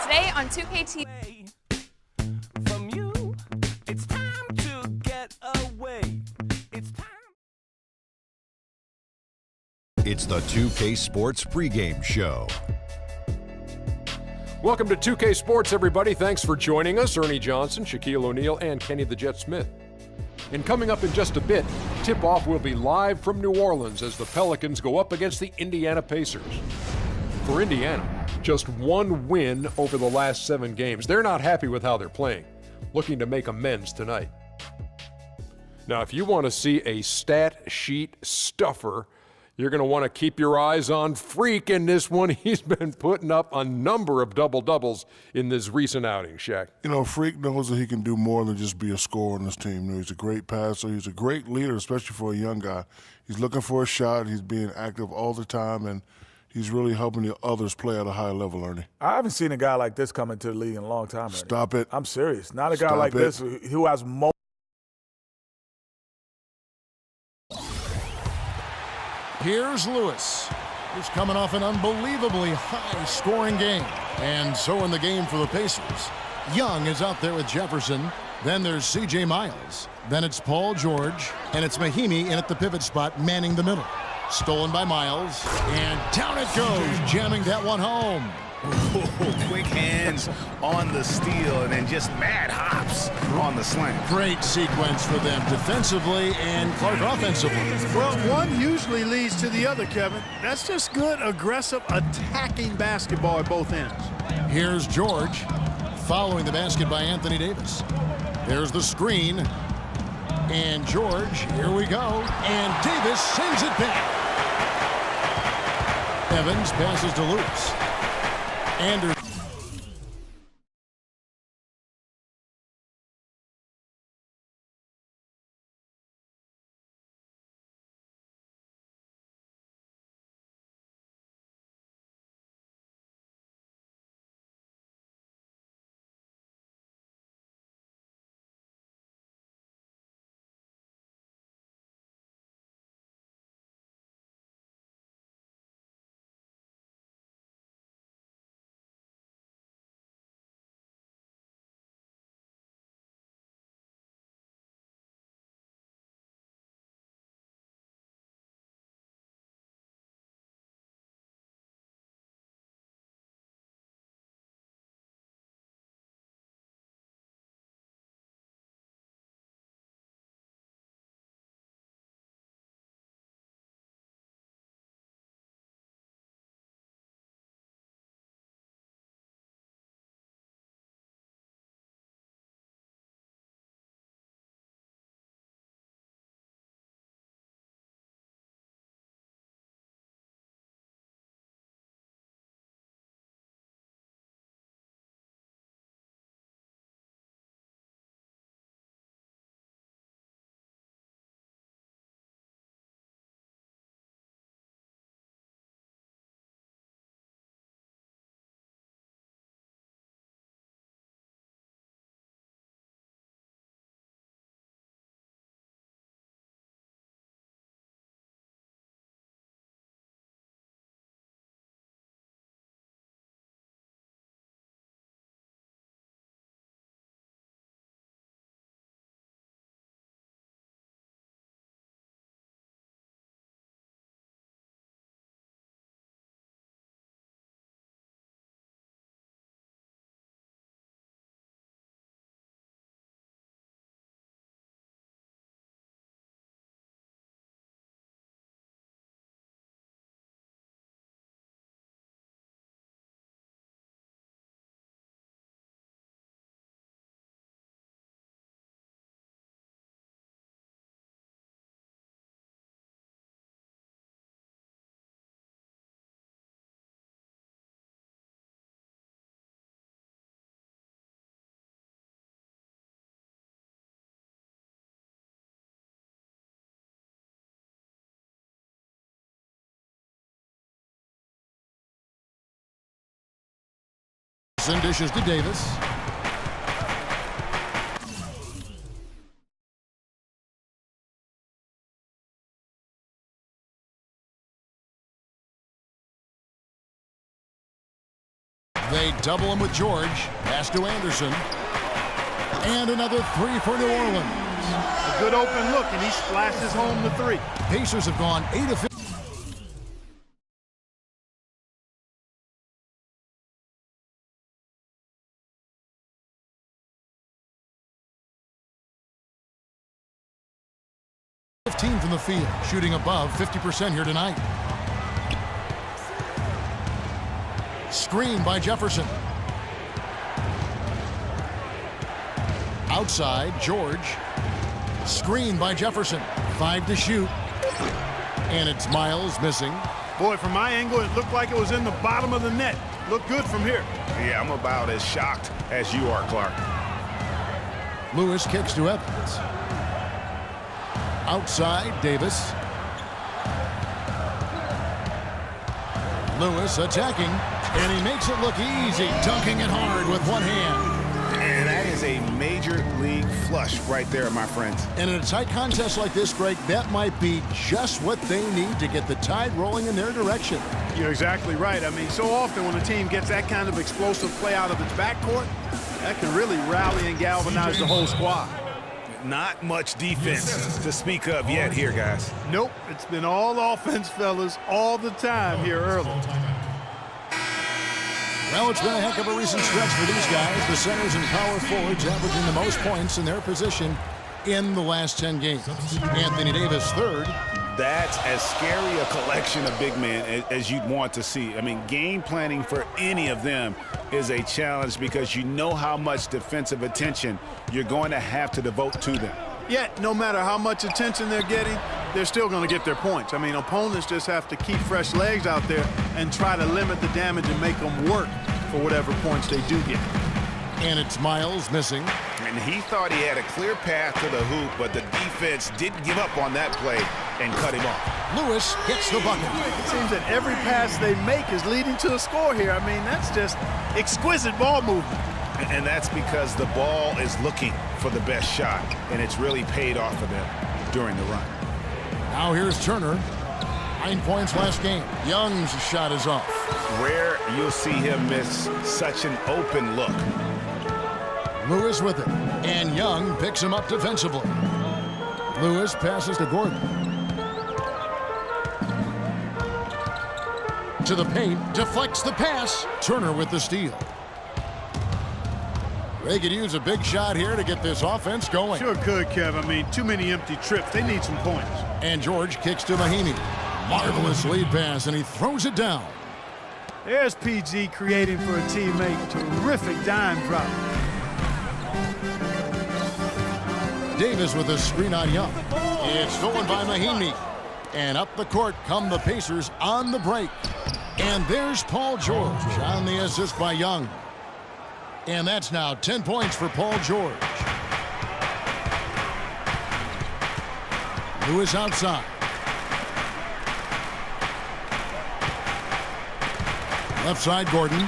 Today on 2KT. From you, it's time to get away. It's time. It's the 2K Sports pregame show. Welcome to 2K Sports, everybody. Thanks for joining us. Ernie Johnson, Shaquille O'Neal, and Kenny the Jet Smith. And coming up in just a bit, tip-off will be live from New Orleans as the Pelicans go up against the Indiana Pacers. For Indiana, just one win over the last 7 games. They're not happy with how they're playing, looking to make amends tonight. Now, if you want to see a stat sheet stuffer, you're going to want to keep your eyes on Freak in this one. He's been putting up a number of double-doubles in this recent outing, Shaq. You know, Freak knows that he can do more than just be a scorer on this team. You know, he's a great passer. He's a great leader, especially for a young guy. He's looking for a shot. He's being active all the time, and he's really helping the others play at a high level, Ernie. I haven't seen a guy like this come into the league in a long time, Ernie. Stop it. I'm serious. Not a guy Stop like it. this who has more. Here's Lewis, who's coming off an unbelievably high-scoring game. And so in the game for the Pacers, Young is out there with Jefferson. Then there's C.J. Miles. Then it's Paul George. And it's Mahimi in at the pivot spot, manning the middle. Stolen by Miles. And down it goes, jamming that one home. Ooh, quick hands on the steal and then just mad hops on the slant. Great sequence for them defensively and Clark offensively. Well, one usually leads to the other, Kevin. That's just good, aggressive, attacking basketball at both ends. Here's George following the basket by Anthony Davis. There's the screen. And George, here we go. And Davis sends it back. Evans passes to Lewis. Anderson. Dishes to Davis. They double him with George. Pass to Anderson. And another three for New Orleans. A good open look, and he splashes home the three. Pacers have gone 8 of 15. From the field, shooting above 50% here tonight. Screen by Jefferson. Outside, George. Screen by Jefferson. 5 to shoot. And it's Miles missing. Boy, from my angle, it looked like it was in the bottom of the net. Looked good from here. Yeah, I'm about as shocked as you are, Clark. Lewis kicks to Evans. Outside, Davis. Lewis attacking, and he makes it look easy, dunking it hard with one hand. And that is a major league flush right there, my friends. And in a tight contest like this, Greg, that might be just what they need to get the tide rolling in their direction. You're exactly right. I mean, so often when a team gets that kind of explosive play out of its backcourt, that can really rally and galvanize the whole squad. Not much defense to speak of yet here, guys. Nope, it's been all offense, fellas, all the time here early. Well, it's been a heck of a recent stretch for these guys. The centers and power forwards averaging the most points in their position in the last 10 games. Anthony Davis third. That's as scary a collection of big men as you'd want to see. I mean, game planning for any of them is a challenge because you know how much defensive attention you're going to have to devote to them. Yet, no matter how much attention they're getting, they're still going to get their points. I mean, opponents just have to keep fresh legs out there and try to limit the damage and make them work for whatever points they do get. And it's Miles missing. And he thought he had a clear path to the hoop, but the defense didn't give up on that play and cut him off. Lewis gets the bucket. It seems that every pass they make is leading to a score here. I mean, that's just exquisite ball movement. And that's because the ball is looking for the best shot, and it's really paid off for them during the run. Now here's Turner. 9 points last game. Young's shot is off. Rare you'll see him miss such an open look. Lewis with it, and Young picks him up defensively. Lewis passes to Gordon. To the paint, deflects the pass. Turner with the steal. They could use a big shot here to get this offense going. Sure could, Kev. I mean, too many empty trips. They need some points. And George kicks to Mahinmi. Marvelous lead pass, and he throws it down. There's PG creating for a teammate. Terrific dime drop. Davis with a screen on Young. It's stolen by Mahinmi. And up the court come the Pacers on the break. And there's Paul George on the assist by Young. And that's now 10 points for Paul George. Lewis outside. Left side, Gordon.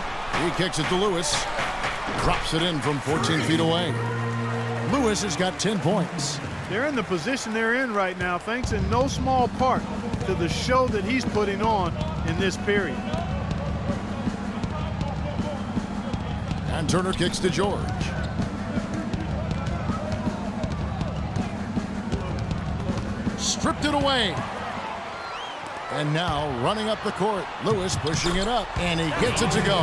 He kicks it to Lewis. Drops it in from 14 feet away. Lewis has got 10 points. They're in the position they're in right now, thanks in no small part to the show that he's putting on in this period. And Turner kicks to George. Stripped it away. And now running up the court. Lewis pushing it up, and he gets it to go.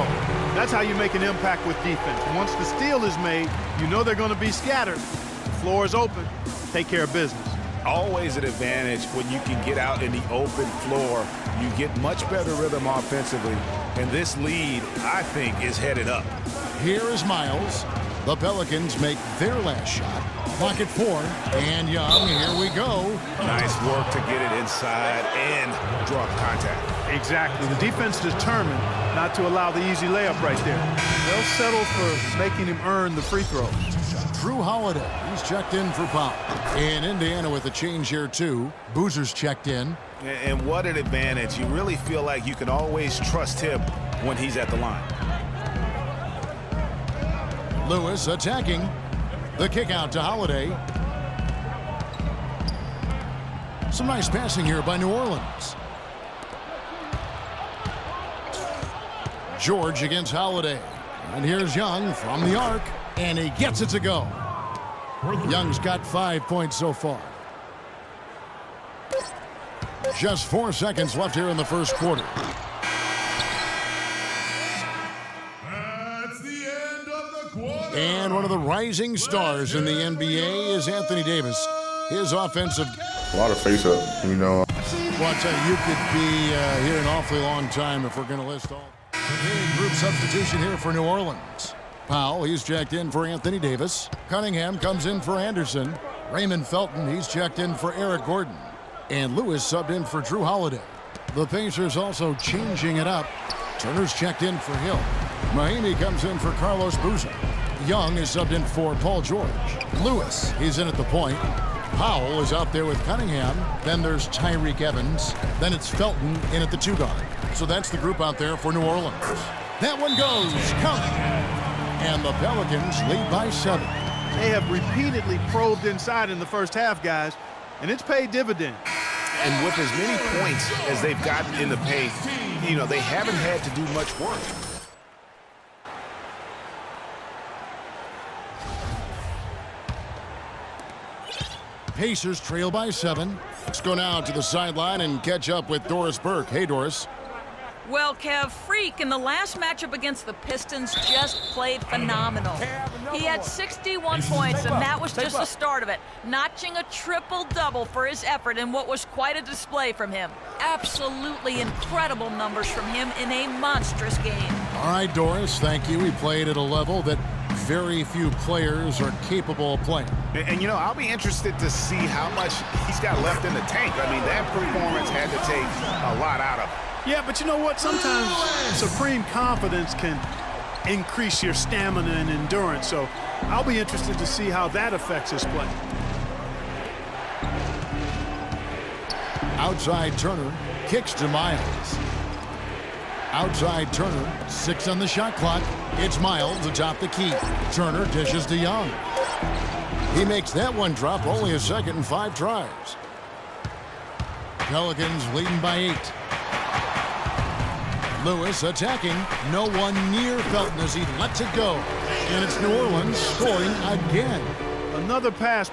That's how you make an impact with defense. Once the steal is made, you know they're going to be scattered. The floor is open. Take care of business. Always an advantage when you can get out in the open floor. You get much better rhythm offensively. And this lead, I think, is headed up. Here is Miles. The Pelicans make their last shot. Clock at 4. And Young, here we go. Nice work to get it inside and draw contact. Exactly. The defense determined not to allow the easy layup right there. They'll settle for making him earn the free throw. Drew Holiday, he's checked in for foul. In Indiana with a change here too. Boozer's checked in. And what an advantage. You really feel like you can always trust him when he's at the line. Lewis attacking. The kick out to Holiday. Some nice passing here by New Orleans. George against Holiday. And here's Young from the arc, and he gets it to go. Young's got 5 points so far. Just 4 seconds left here in the first quarter. That's the end of the quarter. And one of the rising stars in the NBA is Anthony Davis. His offensive... A lot of face-up, you know. Well, I tell you could be here an awfully long time if we're going to list all. Big group substitution here for New Orleans. Powell, he's checked in for Anthony Davis. Cunningham comes in for Anderson. Raymond Felton, he's checked in for Eric Gordon. And Lewis subbed in for Drew Holiday. The Pacers also changing it up. Turner's checked in for Hill. Mahimi comes in for Carlos Boozer. Young is subbed in for Paul George. Lewis, he's in at the point. Powell is out there with Cunningham. Then there's Tyreek Evans. Then it's Felton in at the 2 guard. So that's the group out there for New Orleans. That one goes. Count. And the Pelicans lead by 7. They have repeatedly probed inside in the first half, guys, and it's paid dividends. And with as many points as they've gotten in the paint, you know, they haven't had to do much work. Pacers trail by 7. Let's go now to the sideline and catch up with Doris Burke. Hey, Doris. Well, Kev, Freak in the last matchup against the Pistons just played phenomenal. He had 61 points, and that was just the start of it, notching a triple-double for his effort in what was quite a display from him. Absolutely incredible numbers from him in a monstrous game. All right, Doris, thank you. We played at a level that very few players are capable of playing. And you know, I'll be interested to see how much he's got left in the tank. I mean, that performance had to take a lot out of him. Yeah, but you know what? Sometimes supreme confidence can increase your stamina and endurance. So I'll be interested to see how that affects his play. Outside Turner, kicks to Miles. Outside Turner, 6 on the shot clock. It's Miles atop the key. Turner dishes to Young. He makes that one drop, only a second and 5 tries. Pelicans leading by 8. Lewis attacking. No one near Felton as he lets it go. And it's New Orleans scoring again. Another pass.